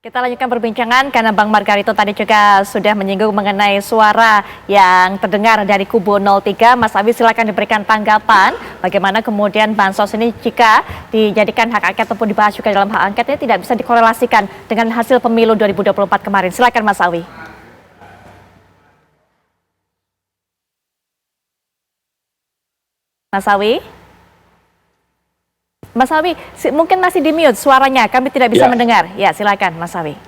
Kita lanjutkan perbincangan karena Bang Margarito tadi juga sudah menyinggung mengenai suara yang terdengar dari kubu 03. Mas Abi silakan diberikan tanggapan bagaimana kemudian bansos ini jika dijadikan hak angket ataupun dibahas juga dalam hak angket ini tidak bisa dikorelasikan dengan hasil pemilu 2024 kemarin. Silakan Mas Awi. Mas Awi? Mas Awi, mungkin masih di mute suaranya, kami tidak bisa mendengar. Ya, silakan Mas Awi.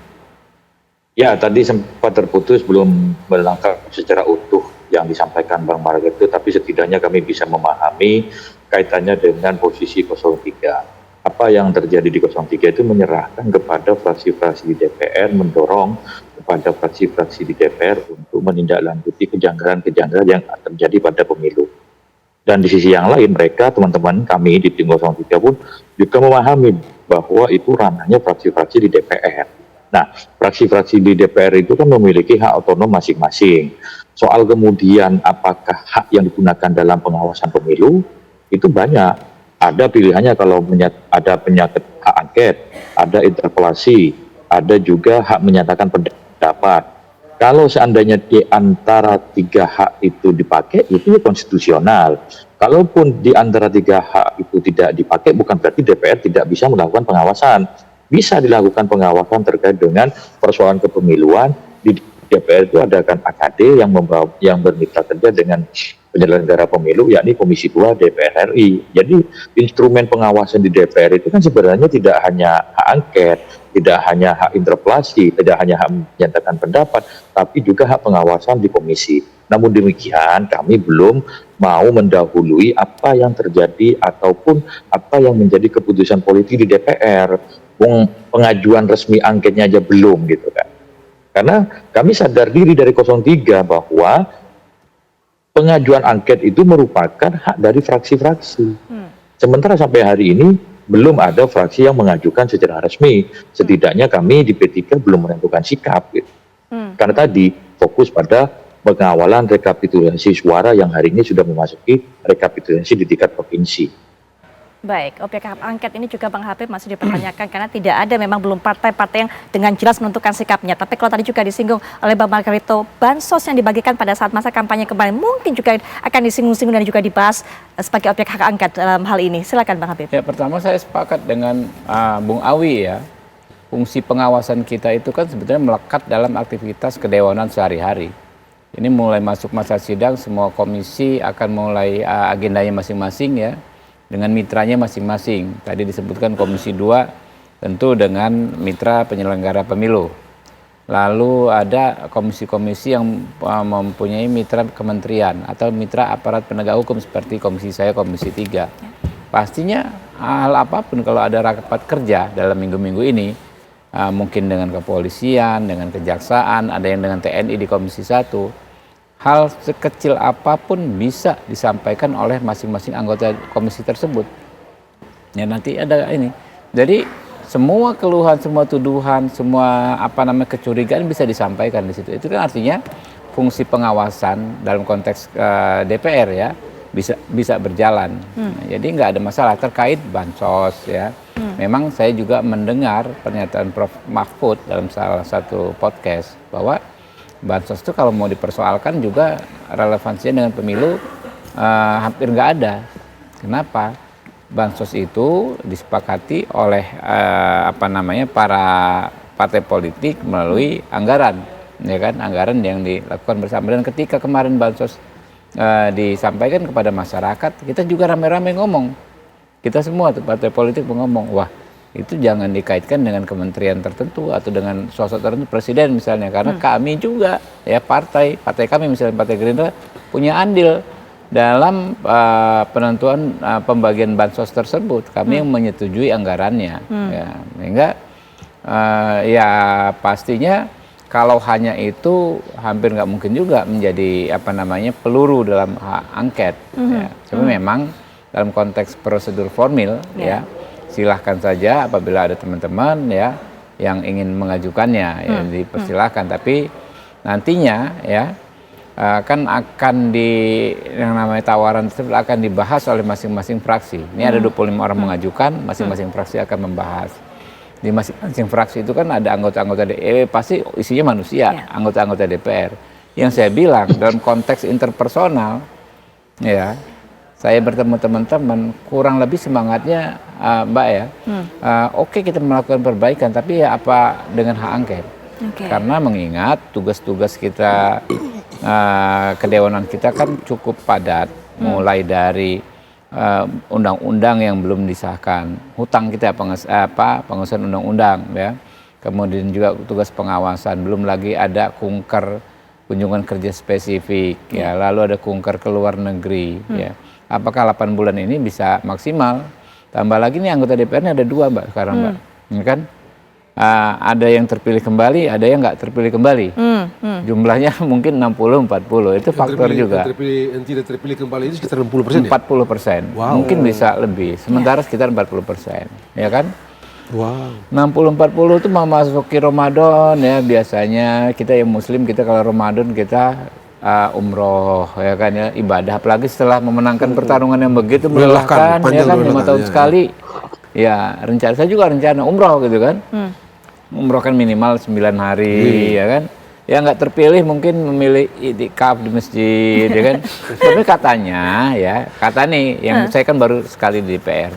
Ya, tadi sempat terputus belum melengkap secara utuh yang disampaikan Bang Margarito, tapi setidaknya kami bisa memahami kaitannya dengan posisi 03. Apa yang terjadi di 03 itu menyerahkan kepada fraksi-fraksi di DPR, mendorong kepada fraksi-fraksi di DPR untuk menindaklanjuti kejanggalan-kejanggalan yang terjadi pada pemilu. Dan di sisi yang lain mereka, teman-teman kami di tim 03 pun juga memahami bahwa itu ranahnya fraksi-fraksi di DPR. Nah, fraksi-fraksi di DPR itu kan memiliki hak otonom masing-masing. Soal kemudian apakah hak yang digunakan dalam pengawasan pemilu, itu banyak. Ada pilihannya kalau ada penyakit hak angket, ada interpelasi, ada juga hak menyatakan pendapat. Kalau seandainya di antara tiga hak itu dipakai, itu konstitusional. Kalaupun di antara tiga hak itu tidak dipakai, bukan berarti DPR tidak bisa melakukan pengawasan. Bisa dilakukan pengawasan terkait dengan persoalan kepemiluan. Di DPR itu ada kan AKD yang bermitra kerja dengan penyelenggara pemilu, yakni Komisi 2 DPR RI. Jadi instrumen pengawasan di DPR itu kan sebenarnya tidak hanya hak angket, tidak hanya hak interpelasi, tidak hanya hak menyatakan pendapat, tapi juga hak pengawasan di komisi. Namun demikian, kami belum mau mendahului apa yang terjadi ataupun apa yang menjadi keputusan politik di DPR. Pengajuan resmi angketnya aja belum gitu kan. Karena kami sadar diri dari 03 bahwa pengajuan angket itu merupakan hak dari fraksi-fraksi. Sementara sampai hari ini belum ada fraksi yang mengajukan secara resmi. Setidaknya kami di P3 belum menentukan sikap. Gitu. Karena tadi fokus pada pengawalan rekapitulasi suara yang hari ini sudah memasuki rekapitulasi di tingkat provinsi. Baik, objek hak angket ini juga Bang Habib masih dipertanyakan karena tidak ada memang belum partai-partai yang dengan jelas menentukan sikapnya. Tapi kalau tadi juga disinggung oleh Bang Margarito, bansos yang dibagikan pada saat masa kampanye kemarin mungkin juga akan disinggung-singgung dan juga dibahas sebagai objek hak angket dalam hal ini. Silakan Bang Habib. Ya, pertama saya sepakat dengan Bung Awi ya. Fungsi pengawasan kita itu kan sebetulnya melekat dalam aktivitas kedewanan sehari-hari. Ini mulai masuk masa sidang, semua komisi akan mulai agendanya masing-masing ya. Dengan mitranya masing-masing. Tadi disebutkan Komisi 2 tentu dengan mitra penyelenggara pemilu. Lalu ada komisi-komisi yang mempunyai mitra kementerian atau mitra aparat penegak hukum seperti komisi saya, Komisi 3. Pastinya hal apapun kalau ada rapat kerja dalam minggu-minggu ini, mungkin dengan kepolisian, dengan kejaksaan, ada yang dengan TNI di Komisi 1, hal sekecil apapun bisa disampaikan oleh masing-masing anggota komisi tersebut. Ya nanti ada ini. Jadi semua keluhan, semua tuduhan, semua kecurigaan bisa disampaikan di situ. Itu kan artinya fungsi pengawasan dalam konteks DPR ya bisa berjalan. Jadi nggak ada masalah terkait bansos ya. Memang saya juga mendengar pernyataan Prof. Mahfud dalam salah satu podcast bahwa bansos itu kalau mau dipersoalkan juga relevansinya dengan pemilu hampir nggak ada. Kenapa? Bansos itu disepakati oleh para partai politik melalui anggaran, ya kan? Anggaran yang dilakukan bersama. Dan ketika kemarin bansos disampaikan kepada masyarakat, kita juga rame-rame ngomong. Kita semua tuh partai politik ngomong, wah itu jangan dikaitkan dengan kementerian tertentu atau dengan sosok tertentu, presiden misalnya, karena kami juga ya partai kami misalnya Partai Gerindra punya andil dalam penentuan pembagian bansos tersebut. Kami yang menyetujui anggarannya ya, sehingga ya pastinya kalau hanya itu hampir nggak mungkin juga menjadi peluru dalam hak angket ya. Tapi memang dalam konteks prosedur formil ya silahkan saja apabila ada teman-teman ya yang ingin mengajukannya ya dipersilahkan, tapi nantinya ya kan akan yang namanya tawaran tersebut akan dibahas oleh masing-masing fraksi. Ini ada 25 orang mengajukan, masing-masing fraksi akan membahas. di masing-masing fraksi itu kan ada anggota-anggota pasti isinya manusia, anggota-anggota DPR. Yang saya bilang dalam konteks interpersonal, ya, saya bertemu teman-teman kurang lebih semangatnya, Mbak ya, oke kita melakukan perbaikan, tapi ya apa dengan hak angket? Karena mengingat tugas-tugas kita, kedewanan kita kan cukup padat, mulai dari undang-undang yang belum disahkan, hutang kita pengesahan undang-undang, ya, kemudian juga tugas pengawasan, belum lagi ada kunker kunjungan kerja spesifik, ya, lalu ada kunker ke luar negeri, ya. Apakah 8 bulan ini bisa maksimal? Tambah lagi nih anggota DPR-nya ada 2, Mbak, sekarang, Mbak, ya kan? Ada yang terpilih kembali, ada yang nggak terpilih kembali. Jumlahnya mungkin 60-40, itu faktor juga. Yang tidak terpilih kembali itu sekitar 60% ya? 40%, mungkin bisa lebih, sementara sekitar 40%, ya kan? Wow. 60-40 itu memasuki Ramadan, ya, biasanya kita yang Muslim, kita kalau Ramadan kita umroh, ya kan, ya, ibadah, apalagi setelah memenangkan pertarungan yang begitu melelahkan, ya kan, 5 tahun sekali. Ya, rencana saya juga rencana umroh gitu kan. Umroh kan minimal 9 hari, ya kan. Ya nggak terpilih mungkin memilih i'tikaf di masjid, ya kan. Tapi katanya, ya, kata nih, yang saya kan baru sekali di DPR.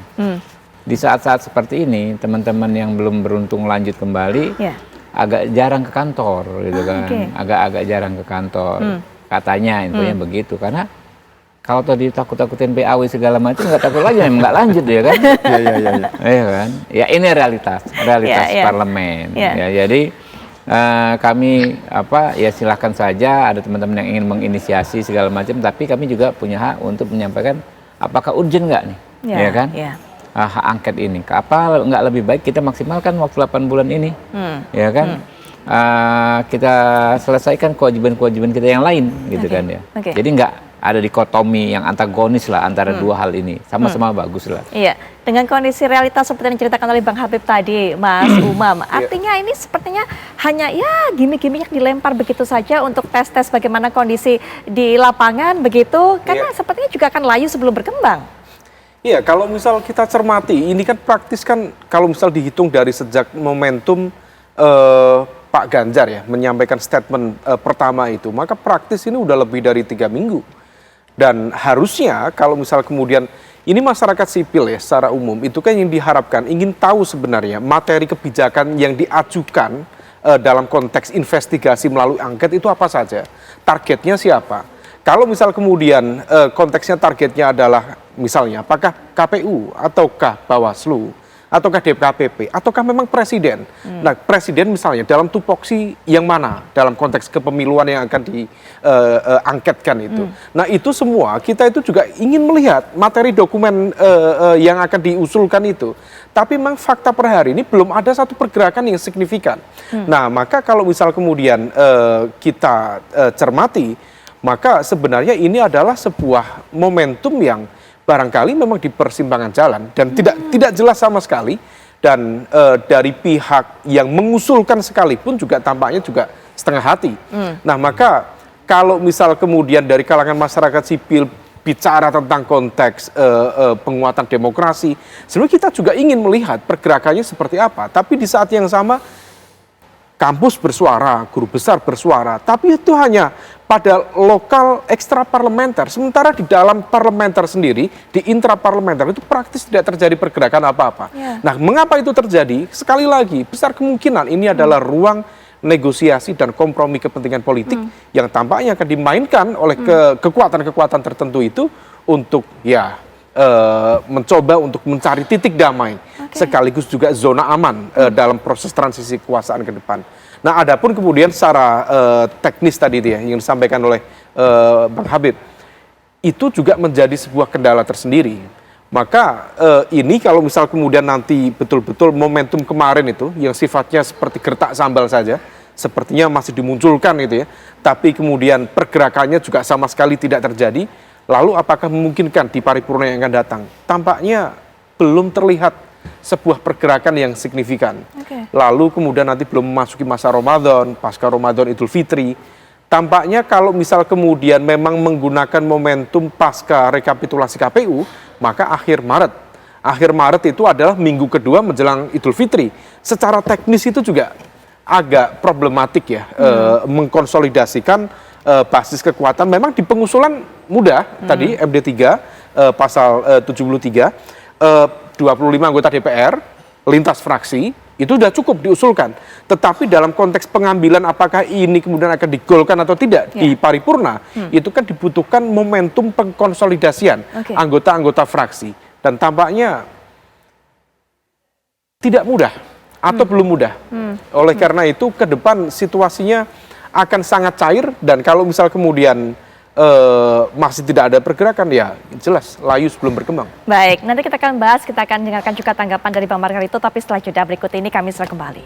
Di saat-saat seperti ini, teman-teman yang belum beruntung lanjut kembali, agak jarang ke kantor, gitu kan. Agak-agak jarang ke kantor. Katanya, infonya begitu. Karena kalau tadi takut-takutin PAW segala macam, nggak takut lagi, memang nggak lanjut, ya kan? Iya kan? Ya ini realitas parlemen. Ya, jadi kami ya silahkan saja ada teman-teman yang ingin menginisiasi segala macam, tapi kami juga punya hak untuk menyampaikan apakah urgent nggak nih, ya kan? Hak angket ini. Apa nggak lebih baik kita maksimalkan waktu 8 bulan ini, ya kan? Kita selesaikan kewajiban-kewajiban kita yang lain, gitu kan ya. Jadi nggak ada dikotomi yang antagonis lah antara dua hal ini, sama-sama bagus lah. Iya, dengan kondisi realitas seperti yang diceritakan oleh Bang Habib tadi, Mas Umam, artinya ini sepertinya hanya ya gimmick-gimmick yang dilempar begitu saja untuk tes-tes bagaimana kondisi di lapangan begitu, karena sepertinya juga akan layu sebelum berkembang. Iya, kalau misal kita cermati, ini kan praktis kan kalau misal dihitung dari sejak momentum Pak Ganjar ya menyampaikan statement pertama itu, maka praktis ini udah lebih dari 3 minggu. Dan harusnya kalau misal kemudian ini masyarakat sipil ya secara umum itu kan yang diharapkan ingin tahu sebenarnya materi kebijakan yang diajukan dalam konteks investigasi melalui angket itu apa saja, targetnya siapa. Kalau misal kemudian konteksnya targetnya adalah misalnya apakah KPU ataukah Bawaslu ataukah DKPP ataukah memang presiden. Nah, presiden misalnya dalam tupoksi yang mana dalam konteks kepemiluan yang akan diangketkan itu. Nah, itu semua kita itu juga ingin melihat materi dokumen yang akan diusulkan itu. Tapi memang fakta per hari ini belum ada satu pergerakan yang signifikan. Nah, maka kalau misal kemudian kita cermati, maka sebenarnya ini adalah sebuah momentum yang barangkali memang di persimpangan jalan dan tidak jelas sama sekali, dan dari pihak yang mengusulkan sekalipun juga tampaknya juga setengah hati. Nah, maka kalau misal kemudian dari kalangan masyarakat sipil bicara tentang konteks penguatan demokrasi, sebenarnya kita juga ingin melihat pergerakannya seperti apa. Tapi di saat yang sama kampus bersuara, guru besar bersuara, tapi itu hanya pada lokal ekstra parlementer. Sementara di dalam parlementer sendiri, di intraparlementer itu praktis tidak terjadi pergerakan apa-apa. Nah, mengapa itu terjadi? Sekali lagi, besar kemungkinan ini adalah ruang negosiasi dan kompromi kepentingan politik yang tampaknya akan dimainkan oleh kekuatan-kekuatan tertentu itu untuk ya mencoba untuk mencari titik damai, sekaligus juga zona aman dalam proses transisi kekuasaan ke depan. Nah, adapun kemudian secara teknis tadi itu ya, yang disampaikan oleh Bang Habib, itu juga menjadi sebuah kendala tersendiri. Maka ini kalau misal kemudian nanti betul-betul momentum kemarin itu yang sifatnya seperti gertak sambal saja, sepertinya masih dimunculkan itu ya, tapi kemudian pergerakannya juga sama sekali tidak terjadi, lalu apakah memungkinkan di paripurna yang akan datang? Tampaknya belum terlihat sebuah pergerakan yang signifikan. Lalu kemudian nanti belum memasuki masa Ramadan, pasca Ramadan Idul Fitri, tampaknya kalau misal kemudian memang menggunakan momentum pasca rekapitulasi KPU, maka akhir Maret akhir Maret itu adalah minggu kedua menjelang Idul Fitri. Secara teknis itu juga agak problematik ya, mengkonsolidasikan basis kekuatan. Memang di pengusulan mudah, tadi MD3 pasal 73, 25 anggota DPR, lintas fraksi, itu sudah cukup diusulkan. Tetapi dalam konteks pengambilan apakah ini kemudian akan digolkan atau tidak di paripurna, itu kan dibutuhkan momentum pengkonsolidasian anggota-anggota fraksi. Dan tampaknya tidak mudah atau belum mudah. Oleh karena itu ke depan situasinya akan sangat cair, dan kalau misal kemudian masih tidak ada pergerakan, ya jelas layu sebelum berkembang. Baik, nanti kita akan bahas, kita akan dengarkan juga tanggapan dari Bang Margarito, tapi setelah jeda berikut ini kami segera kembali.